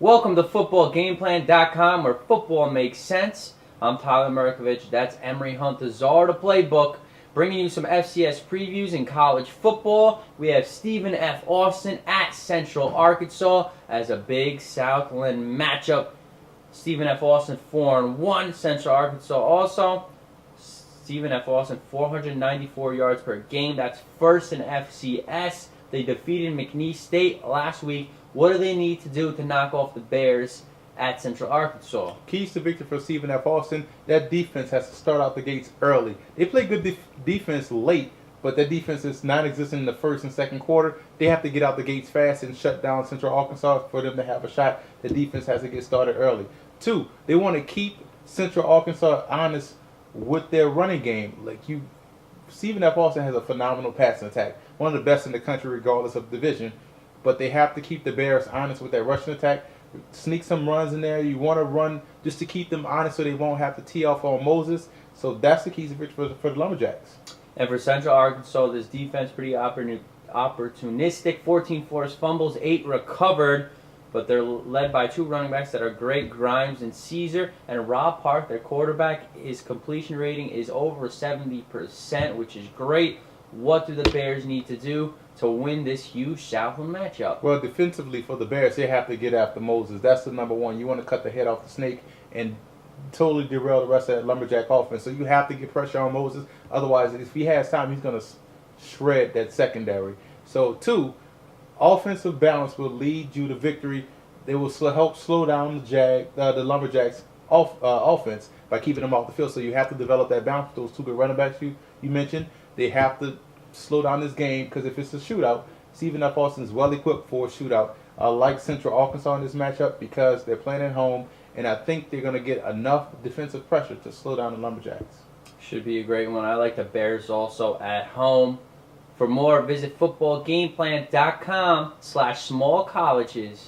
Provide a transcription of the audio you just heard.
Welcome to footballgameplan.com, where football makes sense. I'm Tyler Merkovich. That's Emery Hunt, the czar of the playbook, bringing you some FCS previews in college football. We have Stephen F. Austin at Central Arkansas as a big Southland matchup. Stephen F. Austin 4-1, Central Arkansas also. Stephen F. Austin 494 yards per game. That's first in FCS. They defeated McNeese State last week. What do they need to do to knock off the Bears at Central Arkansas? Keys to victory for Stephen F. Austin, that defense has to start out the gates early. They play good defense late, but that defense is non-existent in the first and second quarter. They have to get out the gates fast and shut down Central Arkansas for them to have a shot. The defense has to get started early. 2, they want to keep Central Arkansas honest with their running game. Stephen F. Austin has a phenomenal passing attack, one of the best in the country regardless of division. But they have to keep the Bears honest with their rushing attack. Sneak some runs in there. You want to run just to keep them honest so they won't have to tee off on Moses. So that's the keys to victory for the Lumberjacks. And for Central Arkansas, this defense pretty opportunistic. 14 forced fumbles, 8 recovered. But they're led by 2 running backs that are great, Grimes and Caesar. And Rob Park, their quarterback, his completion rating is over 70%, which is great. What do the Bears need to do to win this huge Southland matchup? Well, defensively for the Bears, they have to get after Moses. That's the number one. You want to cut the head off the snake and totally derail the rest of that Lumberjack offense. So you have to get pressure on Moses. Otherwise, if he has time, he's going to shred that secondary. So, 2, offensive balance will lead you to victory. They will help slow down the Lumberjacks offense by keeping them off the field. So you have to develop that balance. Those 2 good running backs you mentioned, they have to slow down this game, because if it's a shootout, Stephen F. Austin is well equipped for a shootout. I like Central Arkansas in this matchup because they're playing at home, and I think they're going to get enough defensive pressure to slow down the Lumberjacks. Should be a great one. I like the Bears also at home. For more, visit footballgameplan.com/smallcolleges.